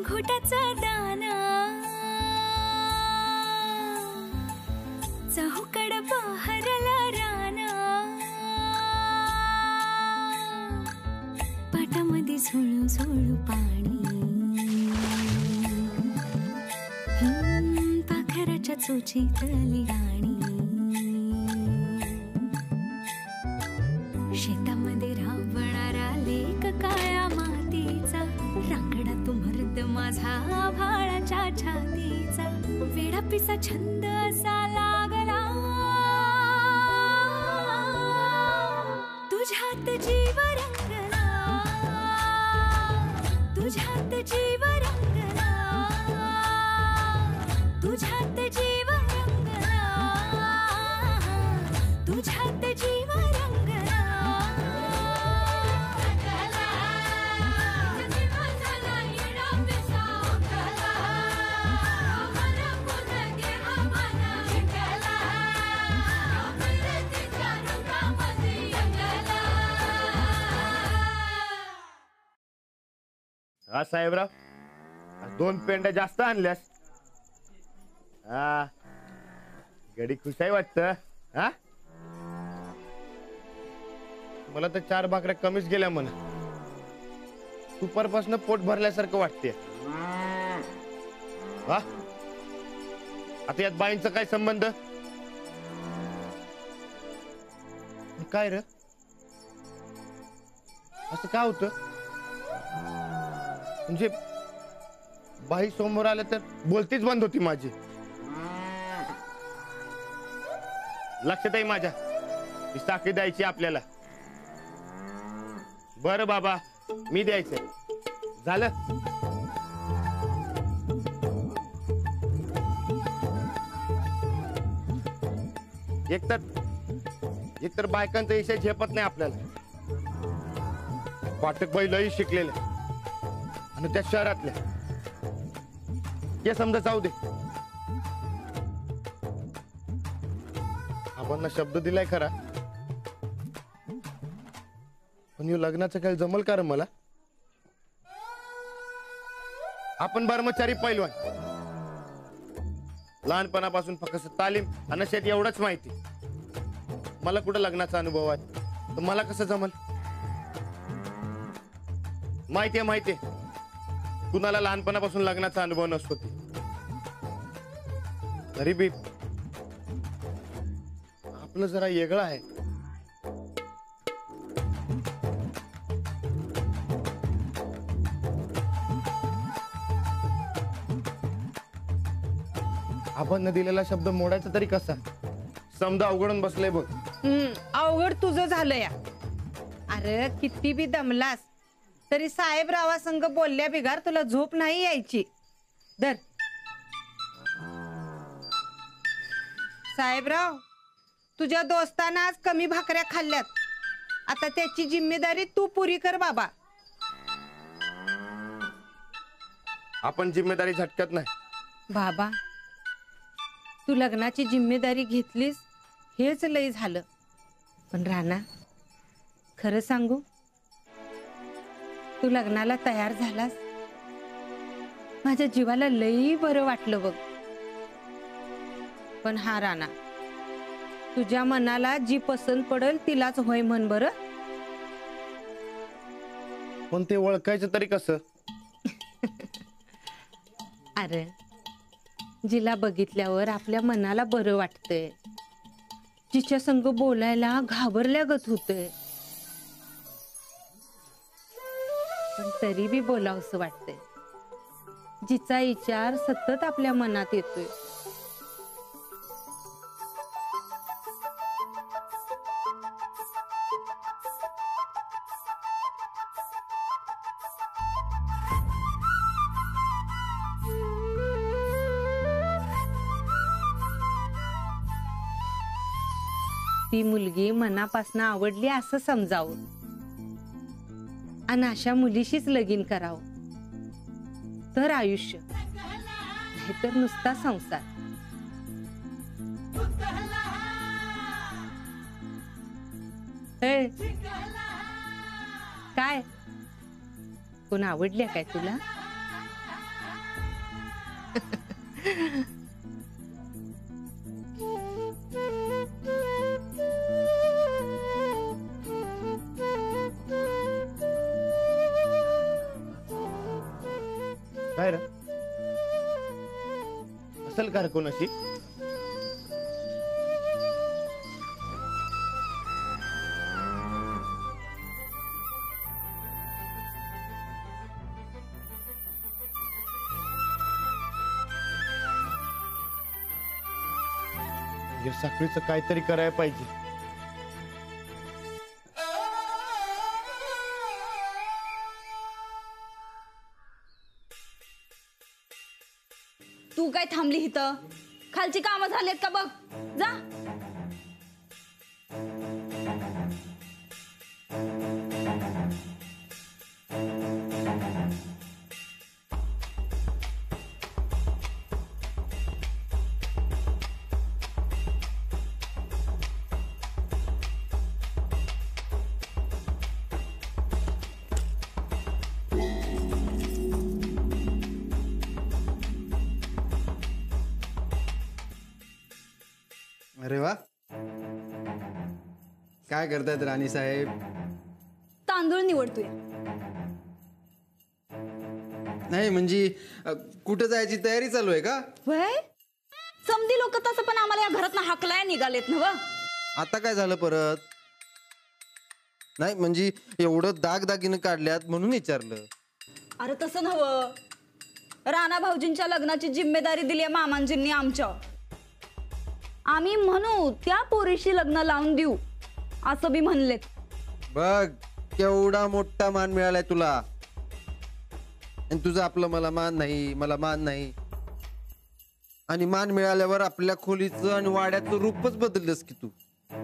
घोटाचा दाना चहूकड बहरला राना पाटामध्ये झुळू झुळू पाणी पाखराच्या चोचीतली गाणी शेतामध्ये राबणारा लेक काळ्या मातीचा रांगडा तो मर्द माझा भाळाच्या छातीचा वेडापिसा छंद असा लागला तुझ्यात जीव रंगला तुझ्यात जीव रंगला तुझ्यात जीव रंगला तुझ्यात जीव रंगला हा साहेबराव, 2 पेंड्या जास्त आणल्यास. हा गडी खुश आहे वाटतं. हा मला तर 4 भाकऱ्या कमीच गेल्या म्हणा. दुपारपासून पोट भरल्यासारखं वाटते. हा आता यात बाईंचा काय संबंध? काय रे, असं का होतं? म्हणजे बाई समोर आलं तर बोलतीच बंद होती माझी. लक्षात आहे माझ्या, ही साखळी द्यायची आपल्याला. बरं बाबा, मी द्यायचं झालं. एकतर बायकांचा विषय झेपत नाही आपल्याला. पाठक बाई लई शिकलेले आणि त्या शहरातल्या, हे समजा जाऊ दे. आपण शब्द दिलाय खरा, पण यो लग्नाचं काही जमल का रे मला? आपण ब्रह्मचारी पैलवान, लहानपणापासून फक्त तालीम आणि शेत एवढंच माहिती. मला कुठं लग्नाचा अनुभव आहे, तर मला कसं जमल? माहितीये कुणाला लहानपणापासून लग्नाचा अनुभव नसतो. तरी बी आपलं जरा वेगळं आहे. आपण दिलेला शब्द मोडायचा तरी कसा? समजा अवघडून बसले बघ. अवघड तुझं झालं या. अरे किती बी दमलास तरी साहेबरावा संग बोलल्या बिगार तुला झोप नाही यायची. धर साहेबराव, तुझ्या दोस्तानं आज कमी भाकऱ्या खाल्ल्यात. आता त्याची जिम्मेदारी तू पुरी कर बाबा. आपण जिम्मेदारी झटकत नाही बाबा. तू लग्नाची जिम्मेदारी घेतलीस हेच लय झालं. पण राणा, खरं सांगू, तू लग्नाला तयार झालास, माझ्या जीवाला लई बरं वाटलं बघ. पण हा राणा, तुझ्या मनाला जी पसंत पडेल तिलाच होय म्हण बरं. पण ते ओळखायचं तरी कसं? अरे जिला बघितल्यावर आपल्या मनाला बरं वाटतंय, जिच्या संग बोलायला घाबरल्यागत होतंय, पण तरी बी बोलावंसं वाटतंय, जिचा विचार सतत आपल्या मनात येतोय. ती मुलगी मनापासून आवडली असं समजावं आणि अशा मुलीशीच लगीन करावं, तर आयुष्य, नाहीतर नुसता संसार. काय कोण आवडल्या काय तुला? काय रे असेल का रे कोणाशी? या साखळीचं काहीतरी करायला पाहिजे. तू काय थांबली इथं? खालची कामं झालीत का बघ जा. अरे वा, काय करतायत राणी साहेब? तांदूळ निवडतोय. नाही म्हणजे कुठं जायची तयारी चालू आहे का? वय समधी लोक तसं पण आम्हाला या घरात हाकलाय निघालेत ना. आता काय झालं परत? नाही म्हणजे एवढं दागदागिनं काढल्यात म्हणून विचारलं. अरे तसं नव्हं, राणा भाऊजींच्या लग्नाची जिम्मेदारी दिली आहे मामांजींनी आमच्या. आम्ही म्हणू त्या पोरीशी लग्न लावून देऊ असं बी म्हणलेत. बघ केवढा मोठा मान मिळालाय तुला, आणि तुझं आपलं मला मान नाही, मला मान नाही. आणि मान मिळाल्यावर आपल्या खोलीचं आणि वाड्याचं रूपच बदललंस की तू.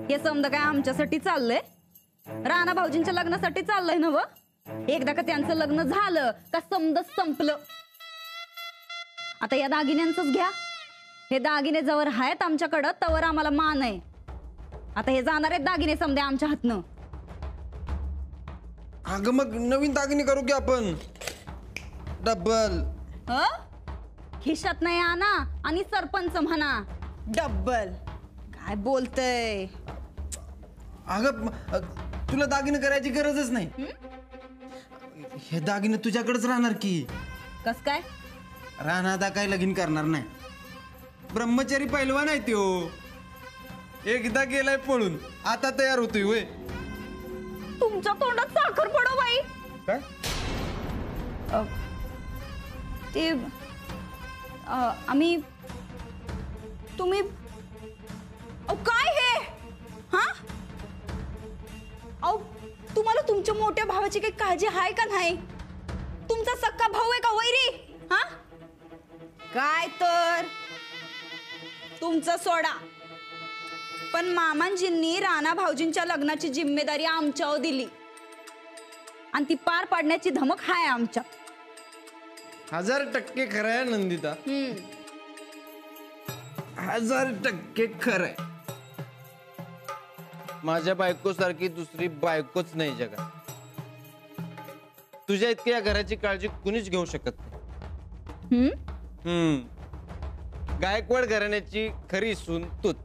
हे समजा काय आमच्यासाठी चाललंय? राणा भाऊजींच्या लग्नासाठी चाललंय ना व? एकदा का त्यांचं लग्न झालं का समजा संपलं. आता या दागिन्यांचंच घ्या. हे दागिने जवळ आहेत आमच्याकडं तवर आम्हाला मान आहे. आता हे जाणार आहेत दागिने समजे आमच्या हातनं. अगं मग नवीन दागिने करू की आपण डबल. खिशात नाही आणा आणि सरपंच म्हणा डब्बल. काय बोलतय? अगं तुला दागिने करायची गरजच नाही. हे दागिने तुझ्याकडेच राहणार की. कस काय? राणा काय लगीन करणार नाही. ब्रह्मचारी पैलवान आहे त्यो. एकदा गेलाय पळून, आता तयार होतोय होय. तुमच्या तोंडात साखर पडो बाई. काय ते आम्ही तुम्ही काय हे हा? अहो तुम्हाला तुमच्या मोठ्या भावाची काही काळजी आहे का नाही? तुमचा सक्का भाऊ आहे का वैरी? हा काय तर तुमचं सोडा, पण मामांजींनी राणा भाऊजींच्या लग्नाची जिम्मेदारी आमच्यावर दिली आणि ती पार पाडण्याची धमक हाय आमच्या. 1000% खरं आहे नंदिता. 1000% खरं आहे. माझ्या बायको सारखी दुसरी बायकोच नाही जगात. तुझ्या इतकी या घराची काळजी कुणीच घेऊ शकत नाही. गायकवाड घराण्याची खरी सून तूच.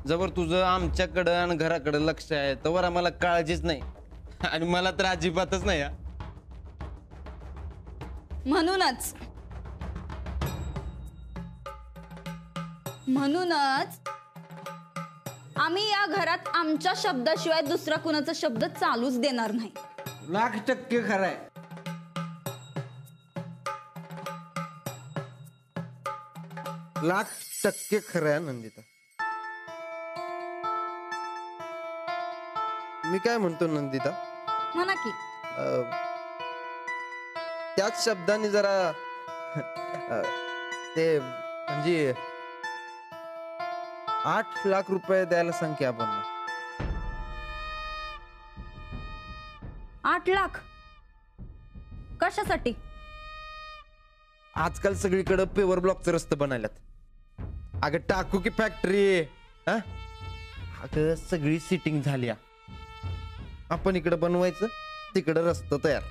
जवळ तुझं आमच्याकडं आणि घराकडं लक्ष आहे तवर आम्हाला काळजीच नाही, आणि मला तर अजिबातच नाही. म्हणूनच आम्ही या घरात आमच्या शब्दाशिवाय दुसरा कुणाचा शब्द चालूच देणार नाही. 100% खरं आहे. लाख टक्के खरं आहे नंदिता. मी काय म्हणतो नंदिता, म्हणा की. त्याच शब्दाने जरा ते म्हणजे 8 लाख रुपये द्यायला सांग की आपण. 8 लाख कशासाठी? आजकाल सगळीकडे पेवर ब्लॉकचे रस्ते बनायलात. अगं टाकू की फॅक्टरी. अगं सगळी सिटिंग झाली. आपण इकडे बनवायचं, तिकडे रस्ता तयार.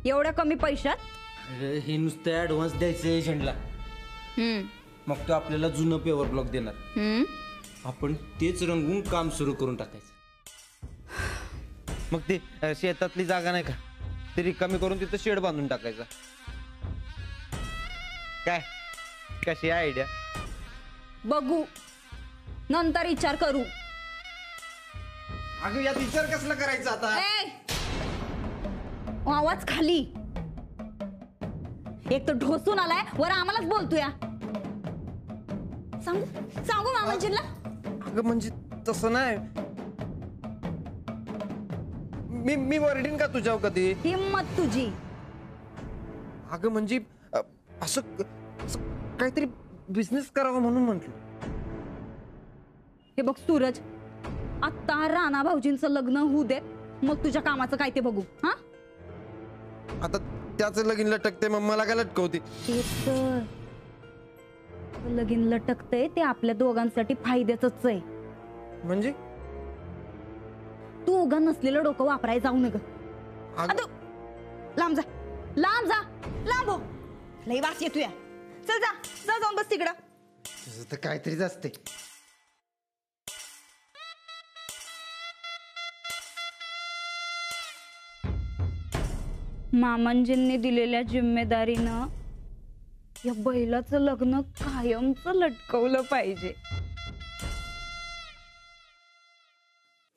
एवढ्या कमी पैशात? अरे हे नुसतं ऍडव्हान्स द्यायचं एजंटला, मग तो आपल्याला जुनं पेवर ब्लॉक देणार, आपण तेच रंगवून काम सुरू करून टाकायचं. मग ते शेतातली जागा नाही का ती रिकामी करून तिथं शेड बांधून टाकायचा. काय कशी आयडिया? बघू, नंतर विचार करू. अगं यात विचार कसला करायचा आता? ए! आवाज खाली. एक तर ढोसून आलाय, वर आम्हालाच बोलतोय. सांगू सांगू मामाजींना? अगं म्हणजे तसं नाही, मी वरडीन का तुझ्यावर कधी? हिम्मत तुझी. अगं म्हणजे असं काहीतरी बिझनेस करावा म्हणून म्हंटल. हे बघ सूरज, आता राणा भाऊजींचं लग्न होऊ दे, मग तुझ्या कामाचं काय ते बघू. हा, आता त्याचं लगीन लटकते, मग मला काय लटकवते? तेच तर. लगीन लटकतंय ते आपल्या दोघांसाठी फायद्याचंच आहे. म्हणजे तू उगा नसलेलं डोकं वापरायला जाऊ नका. अगं, लांब जा, लांब जा, लांब हो. लई वास येतोय. चल जा, जा जाऊन बस तिकडं. तुझं तर काहीतरीच असते. मामांजींनी दिलेल्या जिम्मेदारीनं या बैलाचं लग्न कायमचं लटकवलं पाहिजे.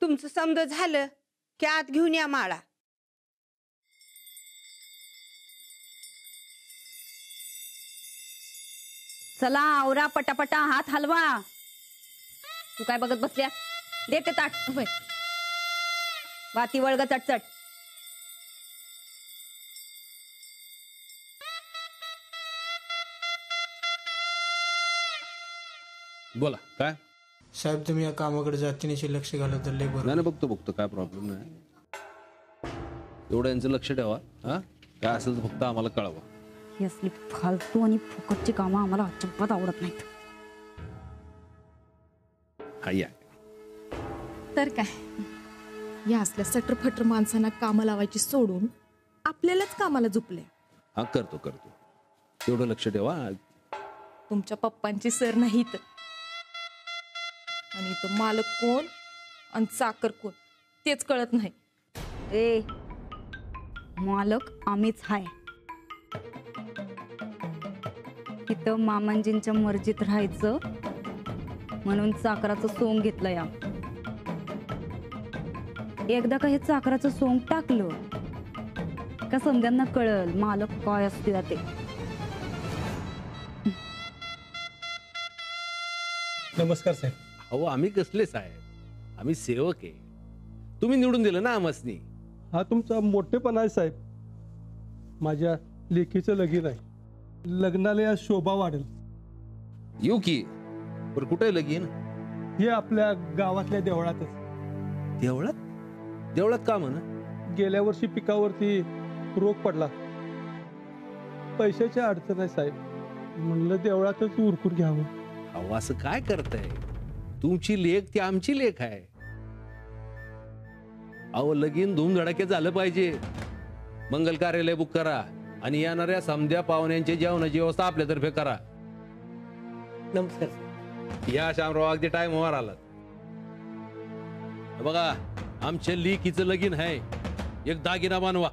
तुमचं समज झालं की आत घेऊन या माळा. चला आवरा पटापटा, हात हलवा. तू काय बघत बसल्या? देते ताट. होय, वाती वळग चटचट. बोला काय? साहेब तुम्ही या कामाकडे जातीनिशी लक्ष घालत तर लय बरं. नाही बघतो बघतो, काय प्रॉब्लेम नाही. एवढं यांचं लक्ष ठेवा. हा, काय असेल तर फक्त आम्हाला कळवा. ही असली फालतू आणि फुकटची कामं आम्हाला अजिबात आवडत नाहीत. हा या. तर काय, या असल्या सटरफटर माणसांना कामं लावायची सोडून आपल्यालाच कामाला झुपले. हा करतो करतो, तेवढं लक्ष ठेवा. तुमच्या पप्पांची सर नाहीत, आणि तो मालक कोण आणि चाकर कोण तेच कळत नाही. ए, मालक आम्हीच हाय. इथं मामांजींच्या मर्जीत राहायचं म्हणून चाकराचं सोंग घेतलं. या एकदा का हे चाकराचं सोंग टाकलं का समद्यांना कळल मालक काय असते ते. नमस्कार साहेब. अहो आम्ही कसले साहेब, आम्ही सेवक आहे. तुम्ही निवडून दिलं ना आमसनी. हा तुमचा मोठेपणा आहे साहेब. माझ्या लेखीचं लगीन आहे, लग्नाला या शोभा वाढेल. येऊ की, पण कुठे लगीन? हे आपल्या गावातल्या देवळातच. देवळात? देवळात का म्हणा? गेल्या वर्षी पिकावरती रोग पडला, पैशाची अडचण आहे साहेब. म्हणलं देवळातच उरकून घ्यावं. अहो असं काय करताय? तुमची लेख ती आमची लेख आहे. अहो लगीन धूमधडाक्यात झालं पाहिजे. मंगल कार्यालय बुक करा आणि येणाऱ्या समध्या पाहुण्यांची जेवणाची व्यवस्था आपल्यातर्फे करा. नमस्कार. या शामराव, अगदी टाइम वर आलात. बघा, आमच्या लेकीचं लगीन आहे, एक दागिना बनवा.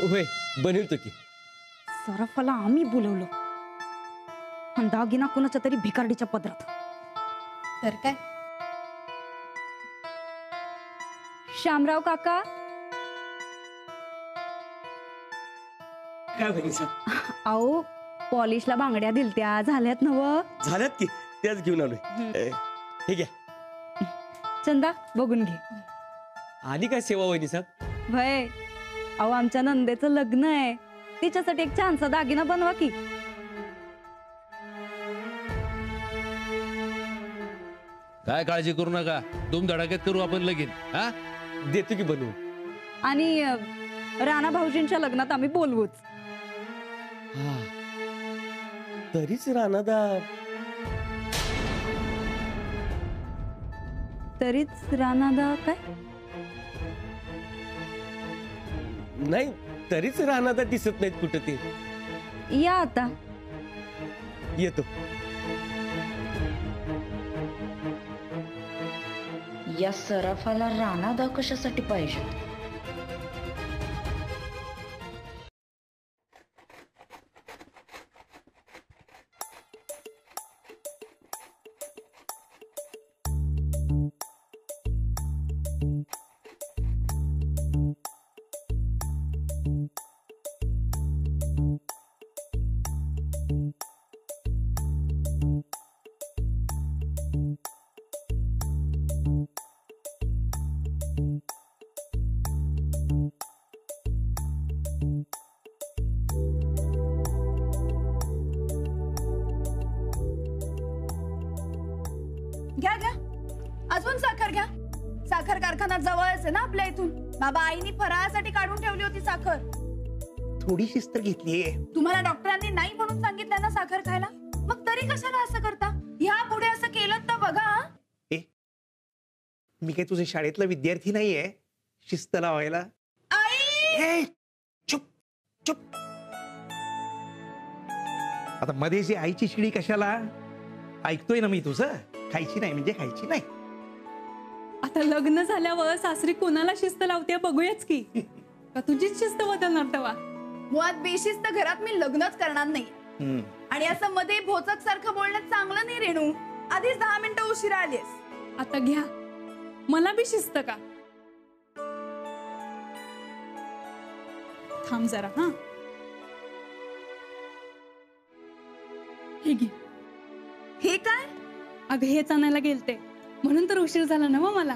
होय, बनवतो की. सराफाला आम्ही बोलवलं आणि दागिना कुणाच्या तरी भिकारडीच्या पदरात. तर काय, शामराव काका, काय बहिणी अहो पॉलिशला बांगड्या दिलत्या, झाल्यात नव? झाल्यात की, त्याच घेऊन आलोय. ठीक आहे. चंदा बघून घे. आली काय सेवा वहिनी साहेब? भय, अहो आमच्या नंदेचं लग्न आहे, तिच्यासाठी एक छानसा दागिना बनवा की. काय काळजी करू नका, धूमधडाक्यात करू आपण लगीन. हा, देतो की बनवून. आणि राणा भाऊजींच्या लग्नात आम्ही बोलवूच. हा, तरीच राणादा. तरीच राणादा काय? नाही तरीच राहणार दिसत नाहीत कुठं ते. या आता. येतो. या सराफाला राणा कशासाठी पाहिजे? घ्या घ्या, अजून साखर घ्या. साखर कारखाना जवळच आहे ना आपल्या इथून. बाबा आईनी फराळासाठी काढून ठेवली होती साखर. थोडी शिस्त घेतलीये. तुम्हाला डॉक्टरांनी नाही म्हणून सांगितलं ना साखर खायला, मग तरी कशाला असं करता? ह्या पुढे असं केलं तर बघा. मी काही तुझ्या शाळेतला विद्यार्थी नाहीये शिस्त लावायला. आई चुप चुप. आता मध्ये जी आईची शिडी कशाला? ऐकतोय ना मी तुझं. खायची नाही म्हणजे खायची नाही. आता लग्न झाल्यावर सासरी कोणाला शिस्त लावते बघूयाच की. का तुझीच शिस्त बदलणार तेव्हा? मुळात बेशिस्त घरात मी लग्नच करणार नाही. आणि असं मध्ये भोचक सारखं बोलणं चांगलं नाही रेणू. आधीच 10 मिनिटं उशिरा आलीस. आता घ्या, मला बी शिस्त का? थांब जरा. हा हे घे. हे काय? अगं हेच आणायला गेलते म्हणून तर उशीर झाला ना मग मला.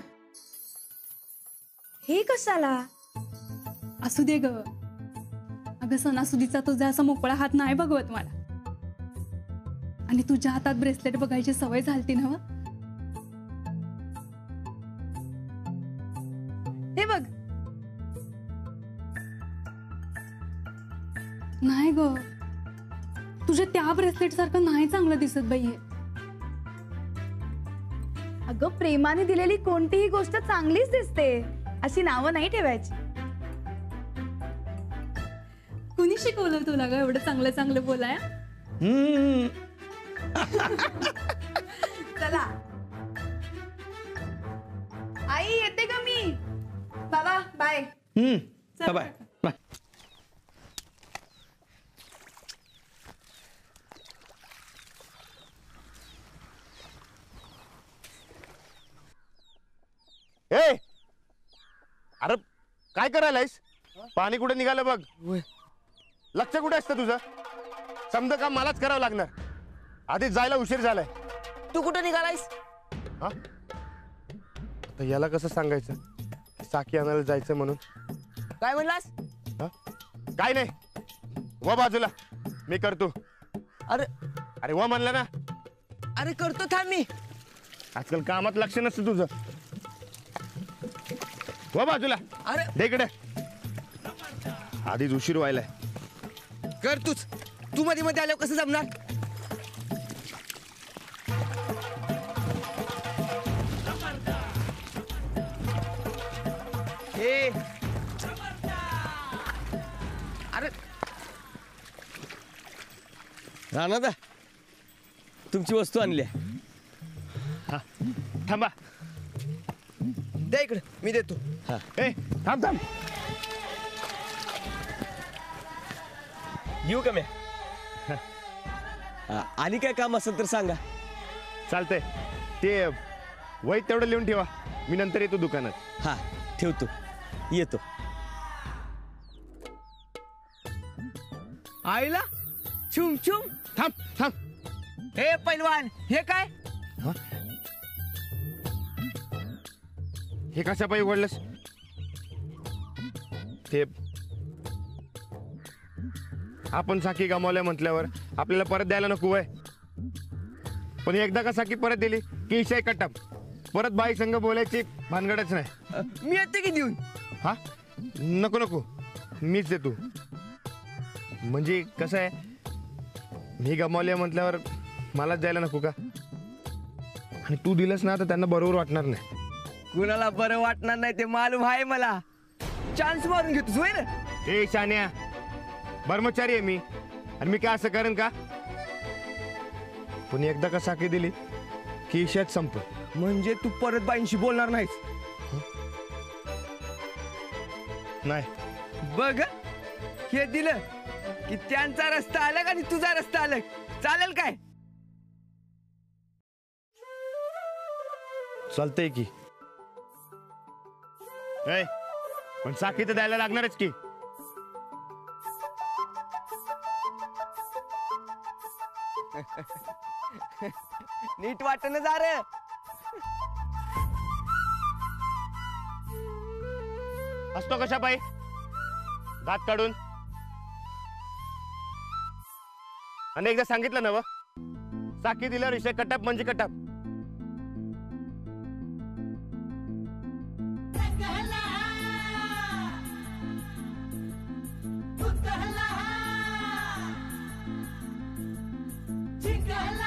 हे कशाला? असू दे ग. अगं सणासुदीचा तुझा असा मोकळा हात नाही बघवत मला. आणि तुझ्या हातात ब्रेसलेट बघायची सवय झालती ना. हे बघ. नाही ग, तुझ्या त्या ब्रेसलेट सारखं नाही चांगलं दिसत बाई. अगं प्रेमाने दिलेली कोणतीही गोष्ट चांगलीच दिसते. अशी नावं नाही ठेवायची. कुणी शिकवलं तुला ग एवढं चांगलं चांगलं बोलाय? चला आई येते का मी. बाबा बाय. बाय. ए अरे काय करायलायस? पाणी कुठे निघालं बघ. लक्ष कुठे असतं तुझं? समजा काम मलाच करावं लागणार. आधीच जायला उशीर झालाय. तू कुठं निघालायस? हा तर याला कसं सांगायचं साखी आणायला जायचं म्हणून? काय म्हणलास? काय नाही, व बाजूला मी करतो. अरे अरे व म्हणलं ना. अरे करतो थांब मी. आजकाल कामात लक्ष नसतं तुझं. व बाजूला. अरे दे इकडे. आधीच उशीर व्हायलाय. कर तूच. तू मध्ये मध्ये आल्यावर कसं जमणार? अरे राणा तुमची वस्तू आणली. थांबा. द्या इकडे मी देतो. ए थांब थांब. येऊ का मी? आणि काय काम असेल तर सांगा. चालतंय. ते वही तेवढं लिहून ठेवा. मी नंतर येतो दुकानात. हा ठेवतो. येतो. आईला छुम छुम. थांब थांब. हे पैलवान हे काय? हे कशा पायी उघडलंस? ते आपण साखी गमावल्या म्हटल्यावर आपल्याला परत द्यायला नको आहे. पण एकदा का साखी परत दिली की इशाय कटप. परत बाई संघ बोलायची भानगडच नाही. मी येते की देऊन? हा नको नको मीच देतो. म्हणजे कसं आहे मी गमावल्या म्हटल्यावर मलाच द्यायला नको का? आणि तू दिलंस ना तर त्यांना बरोबर वाटणार नाही. कुणाला बरं वाटणार नाही ते मालूम आहे मला. चान्स मारून घेतोस होय ना? ए शान्या, कर्मचारी आहे मी आणि मी काय असं करेन का? पण एकदा का साखी दिली की इशात संपत. म्हणजे तू परत बाईंशी बोलणार नाहीस? नाही. बघ हे दिलं की त्यांचा रस्ता अलग आणि तुझा रस्ता अलग. चालेल काय? चालतंय की. ए, पण साखी तर द्यायला लागणारच की. नीट वाटणं जा रे. असतो कशा पायी दात काढून. आणि एकदा सांगितलं ना व, साखी दिल्यावर विषय कटप म्हणजे कटप. चिंगला